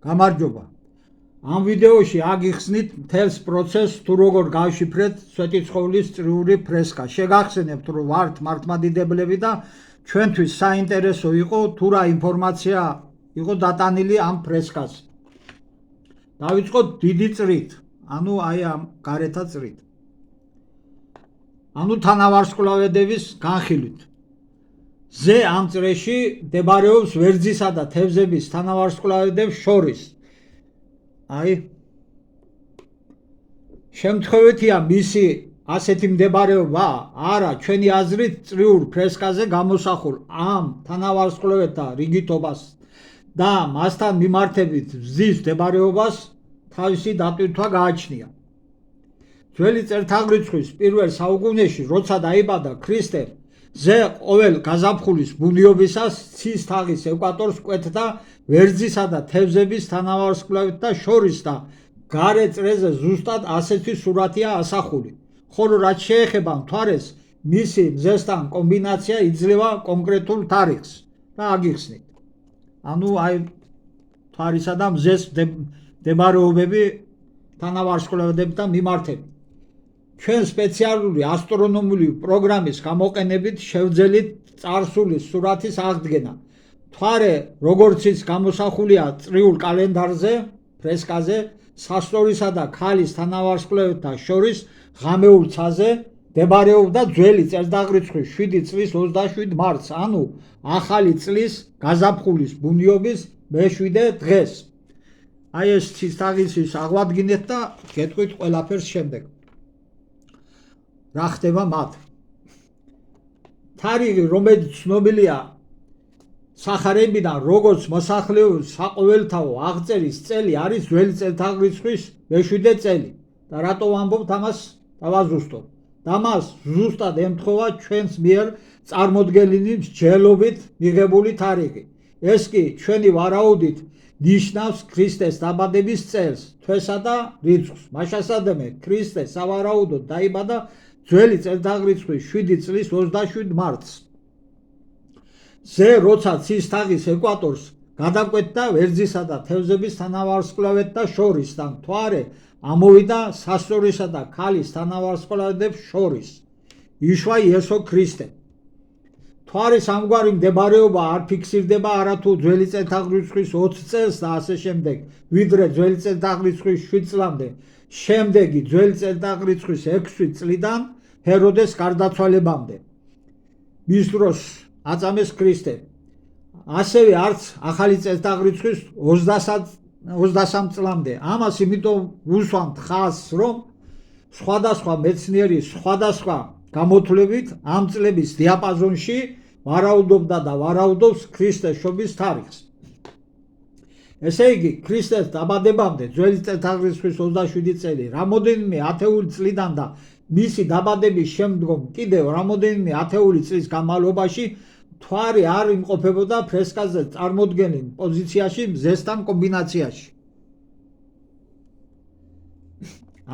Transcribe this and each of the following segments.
გამარჯობა. Ამ ვიდეოში აგიხსნით მთელს პროცესს თუ როგორ გავშიფრეთ სვეტიცხოვლის წრიული ფრესკა. შეგახსენებთ, რომ ვართ მართლმადიდებლები და ჩვენთვის საინტერესო იყო თუ რა ინფორმაცია იყო დატანილი ამ ფრესკაზე. დავიწყოთ დიდი წრით, ანუ აი ამ გარეთა წრით. ანუ თანავარსკვლავედების განხილვით. ზე ამ წრეში მდებარეობს ვერძისა და თევზების თანავარსკვლავედებს შორის. აი შემთხვევითია მისი ასეთი მდებარეობა? არა, ჩვენი აზრით წრიულ ფრესკაზე გამოსახულ ამ თანავარსკვლავედთა რიგითობას და მასთან მიმართებით მზის მდებარეობას თავისი დატვირთვა გააჩნია. ძველი წელთაღრიცხვის პირველ საუკუნეში, როცა დაიბადა ქრისტე, ზე ყოველ გაზაფხულის ბუნიობისას ცის თაღის ეკვატორს კვეთდა ვერძისა და თევზების თანავარსკვლავედთა შორის და გარე წრეზე ზუსტად ასეთი სურათია ასახული, ხოლო რაც შეეხება მთვარეს, მისი მზესთან კომბინაცია იძლევა კონკრეტულ თარიღს და აგიხსნით. ანუ აი მთვარისა და მზეს მდებარეობები თანავარსკვლავედებთან მიმართებით. ჩვენ სპეციალური ასტრონომიული პროგრამის გამოყენებით შევძელით წარსულის სურათის აღდგენა. მთვარე, როგორც ის გამოსახულია წრიულ კალენდარზე, ფრესკაზე, სასწორისა და ქალის თანავარსკვლავედთა შორის ღამეულ ცაზე მდებარეობდა ძველი წელთაღრიცხვის 7 წლის 27 მარტს, ანუ ახალი წლის გაზაფხულის ბუნიობის მე-7 დღეს. აი ეს ცის თაღის აღვადგინეთ და გეტყვით ყველაფერს შემდეგ. რა ხდება მათ? თარიღი, რომელიც ცნობილია სახარებიდან როგორც მოსახლეობის საყოველთაო აღწერის წელი, არის ძველი წელთაღრიცხვის მე-7 წელი. და რატო ვამბობთ ამას? დავაზუსტოთ. და მას ზუსტად ემთხვევა ჩვენს მიერ წარმოდგენილი მსჯელობით მიღებული თარიღი. ეს კი ჩვენი ვარაუდით ნიშნავს ქრისტეს დაბადების წელს, თვესა და რიცხვს. მაშასადამე ქრისტე სავარაუდოდ დაიბადა ძველი წელთაღრიცხვის 7 წლის 27 მარტს. ზე როცა ცის თაღის ეკვატორს გადაკვეთდა ვერძისა და თევზების თანავარსკვლავედთა შორის და მთვარე ამოვიდა სასწორისა და ქალის თანავარსკვლავედებს შორის. იშვა იესო ქრისტე. მთვარის ამგვარი მდებარეობა არ ფიქსირდება არათუ ძველი წელთაღრიცხვის 20 წელს და ასე შემდეგ, ვიდრე ძველი წელთაღრიცხვის 7 წლამდე, შემდეგი ძველი წელთაღრიცხვის 6 წლიდან ჰეროდეს გარდაცვალებამდე. მის დროს აწამეს ქრისტე. ასევე არც ახალი წელთაღრიცხვის 23 წლამდე. ამას იმიტომ უსვამთ ხაზს, რომ სხვადასხვა მეცნიერი სხვადასხვა გამოთვლებით ამ წლების დიაპაზონში ვარაუდობდა და ვარაუდობს ქრისტეს შობის თარიღს. ესე იგი, ქრისტეს დაბადებამდე ძველი წელთაღრიცხვის 27 წელი, რამოდენიმე ათეული წლიდან და მისი დაბადების შემდგომ კიდევ რამოდენიმე ათეული წლის განმავლობაში მთვარე არ იმყოფებოდა ფრესკაზე წარმოდგენილ პოზიციაში მზესთან კომბინაციაში.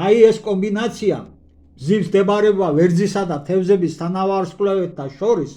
აი ეს კომბინაცია მზის მდებარეობა ვერძისა და თევზების თანავარსკვლავედთა შორის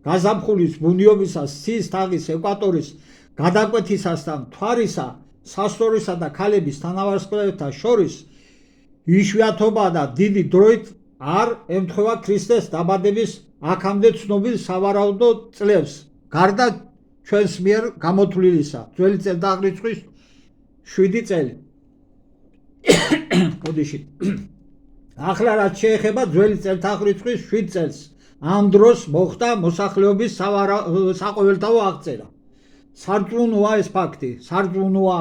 გაზაფხულის ბუნიობისას ცის თაღის ეკვატორის გადაკვეთისასთან მთვარისა, სასწორისა და ქალების თანავარსკვლავედთა შორის იშვიათობა და დიდი დროით არ ემთხვევა ქრისტეს დაბადების აქამდე ცნობილ სავარაუდო წლებს, გარდა ჩვენს მიერ გამოთვლილისა, ძველი წელთაღრიცხვის 7 წელი. ოდიში. ახლა რაც შეეხება ძველი წელთაღრიცხვის 7 წელს, ამ დროს მოხდა მოსახლეობის საყოველთაო აღწერა. სარწმუნოა ეს ფაქტი, სარწმუნოა,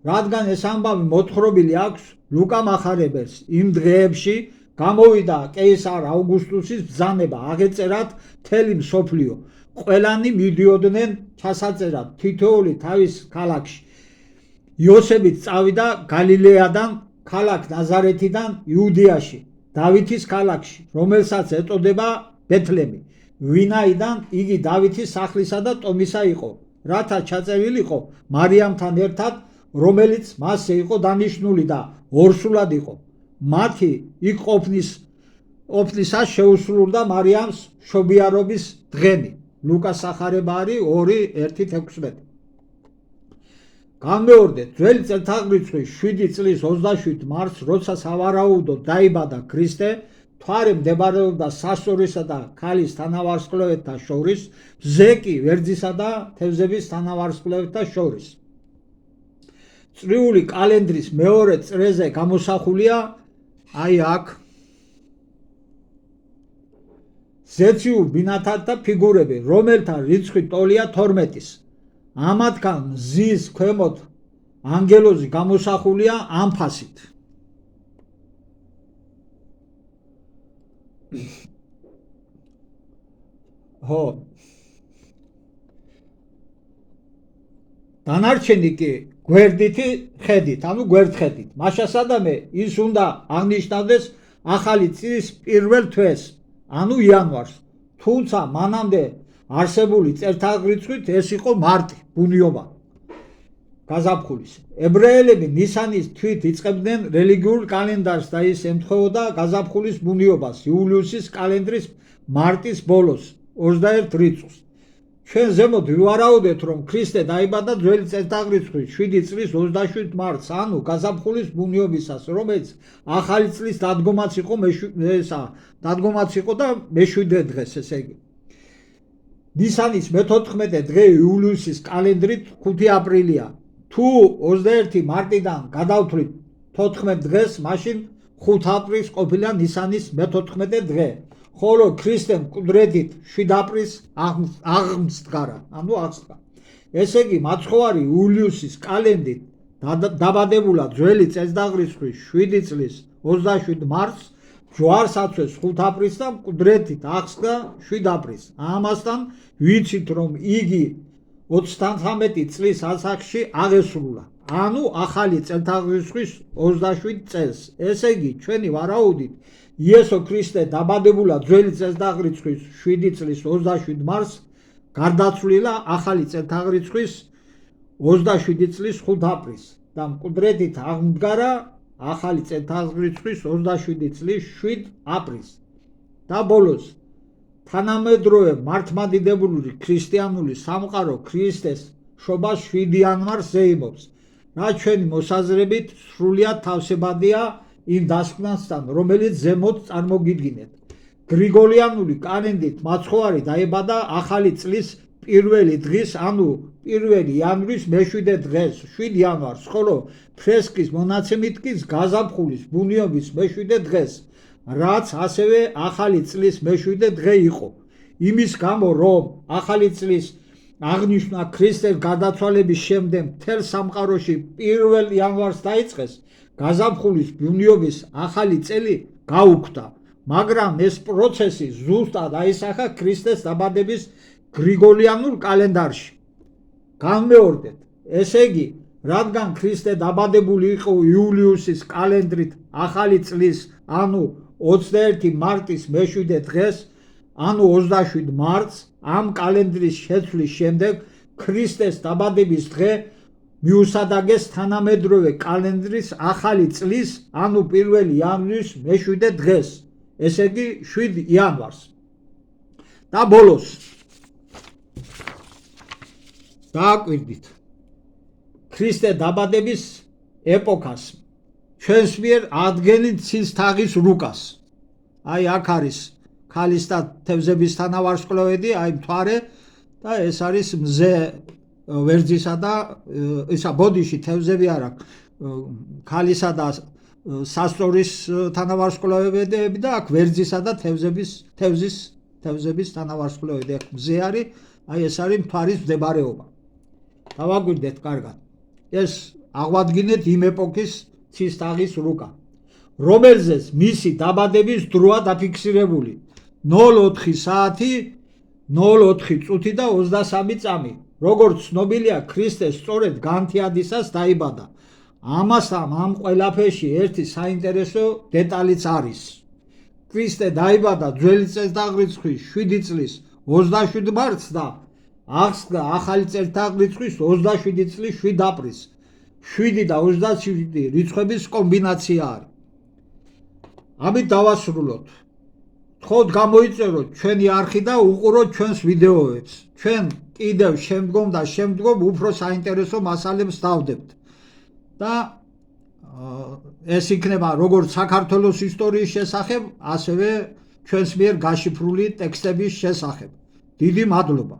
რადგან ეს ამბავი მოთხრობილი აქვს ლუკა მახარებელს. იმ დღეებში გამოვიდა კეისარ ავგუსტუსის ბრძანება აღეწერათ მთელი მსოფლიო. ყველანი მიდიოდნენ ჩასაწერად თითოეული თავის ქალაქში. იოსებიც წავიდა გალილეადან, ქალაქ ნაზარეთიდან იუდეაში, დავითის ქალაქში, რომელსაც ეწოდება ბეთლემი, ვინაიდან იგი დავითის სახლისა და ტომისა იყო, რათა ჩაწერილიყო მარიამთან ერთად, რომელიც მასზე იყო დანიშნული და ორსულად იყო. მათი იქ ყოფნისას შეუსრულდა მარიამს შობიარობის დღენი. ლუკას სახარება არის 2:1-16. გამეორდეთ ძველი წელთაღრიცხვის 7 წლის 27 მარტს, როცა სავარაუდოდ დაიბადა ქრისტე, მთვარე მდებარეობდა სასწორისა და ქალის თანავარსკვლავედთა შორის, მზე კი ვერძისა და თევზების თანავარსკვლავედთა შორის. წრიული კალენდრის მეორე წრეზე გამოსახულია აი აქ ზეციურ ბინათთა ფიგურები, რომელთა რიცხვი ტოლია 12-ის. ამათგან მზის ქვემოთ ანგელოზი გამოსახულია ამფასით. დანარჩენი კი გვერდითი ხედით, ანუ გვერდხედით. მაშასადამე ის უნდა აღნიშნავდეს ახალი წლის პირველ თვეს, ანუ იანვარს. თუმცა მანამდე არსებული წელთაღრიცხვით ეს იყო მარტი, ბუნიობა. გაზაფხულის. ებრაელები ნისანის თვით იწყებდნენ რელიგიურ კალენდარს და ის ემთხვეოდა გაზაფხულის ბუნიობას იულიუსის კალენდრის მარტის ბოლოს 21 რიცხვს. ჩვენ ზემოთ ვივარაუდეთ, რომ ქრისტე დაიბადა ძველი წელთაღრიცხვის 7 წლის 27 მარტს, ანუ გაზაფხულის ბუნიობისას, რომელიც ახალი წლის დადგომაც იყო და მე-7 დღეს, ესე იგი. ნისანის მე-14 დღე იულიუსის კალენდრით 5 აპრილია. თუ 21 მარტიდან გადავთვლით 14 დღეს, მაშინ 5 აპრილს ყოფილა ნისანის მე-14 დღე. ხოლო ქრისტემ მკვდრედით 7 აპრილს აღმსდგარა, ანუ აღსდგა. ესე იგი, მაცხოვარი იულიუსის კალენდრით დაბადებულა ძველი წელთაღრიცხვის 7 წლის 27 მარტს, ჯვარსაცვეს 5 აპრილს და მკვდრედით აღსდგა 7 აპრილს. ამასთან ვიცით, რომ იგი 33 წლის ასაკში აღესრულა, ანუ ახალი წელთაღრიცხვის 27 წელს. ესე იგი, ჩვენი ვარაუდით იესო ქრისტე დაბადებულა ძველი წელთაღრიცხვის 7 წლის 27 მარტს, გარდაცვლილა ახალი წელთაღრიცხვის 27 წლის 5 აპრილს და მკვდრედით აღმდგარა ახალი წელთაღრიცხვის 27 წლის 7 აპრილს. და ბოლოს თანამედროვე მართლმადიდებლური ქრისტიანული სამყარო ქრისტეს შობას 7 იანვარს ზეიმობს, რაც ჩვენი მოსაზრებით სრულიად თავსებადია იმ დასკვნასთან, რომელიც ზემოთ წარმოგიდგინეთ. გრიგოლიანული კალენდრით მაცხოვარი დაიბადა ახალი წლის პირველი დღის, ანუ 1 იანვრის მე-7 დღეს, 7 იანვარს, ხოლო ფრესკის მონაცემით კი გაზაფხულის ბუნიობის მე-7 დღეს, რაც ასევე ახალი წლის მე-7 დღე იყო. იმის გამო, რომ ახალი წლის აღნიშვნა ქრისტეს გარდაცვალების შემდეგ მთელ სამყაროში 1 იანვარს დაიწყეს, გაზაფხულის ბუნიობის ახალი წელი გაუქმდა, მაგრამ ეს პროცესი ზუსტად აისახა ქრისტეს დაბადების გრიგოლიანულ კალენდარში. გამეორდეთ, ესე იგი, რადგან ქრისტე დაბადებული იყო იულიუსის კალენდრით ახალი წლის, ანუ 21 მარტის მე-7 დღეს, ანუ 27 მარტს, ამ კალენდრის შეცვლის შემდეგ ქრისტეს დაბადების დღე მიუსადაგეს თანამედროვე კალენდრის ახალი წლის, ანუ 1 იანვრის მე-7 დღეს, ესე იგი 7 იანვარს. და ბოლოს დააკვირდით ქრისტე დაბადების ეპოქას, ჩვენს მიერ ადგენილ ცის თაღის რუკას. აი აქ არის ქალის და თევზების თანავარსკვლავედი, აი მთვარე და ეს არის მზე ვერძისა და ისა ბოდიში თევზები არა, ქალისა და სასწორის თანავარსკვლავედები და აქ ვერძისა და თევზების თანავარსკვლავედი. აქ მზე არის, აი ეს არის მთვარის მდებარეობა. დავაკვირდეთ კარგად. ეს აღვადგინეთ იმ ეპოქის ცის თაღის რუკა, რომელზეც მისი დაბადების დროა დაფიქსირებული 04 საათი 04 წუთი და 23 წამი. როგორც ცნობილია, ქრისტე სწორედ განთიადისას დაიბადა. ამასთან ამ ყველაფერში ერთი საინტერესო დეტალიც არის. ქრისტე დაიბადა ძველი წელთაღრიცხვის 7 წლის 27 მარტს და აღსდგა ახალი წელთაღრიცხვის 27 წლის 7 აპრილს. 7 და 27 რიცხვების კომბინაცია არის. ამით დავასრულოთ. თხოვთ გამოიწეროთ ჩვენი არხი და უყუროთ ჩვენს ვიდეოებს. ჩვენ კიდევ შემდგომ და შემდგომ უფრო საინტერესო მასალებს დავდებთ და ეს იქნება როგორც საქართველოს ისტორიის შესახებ, ასევე ჩვენს მიერ გაშიფრული ტექსტების შესახებ. დიდი მადლობა.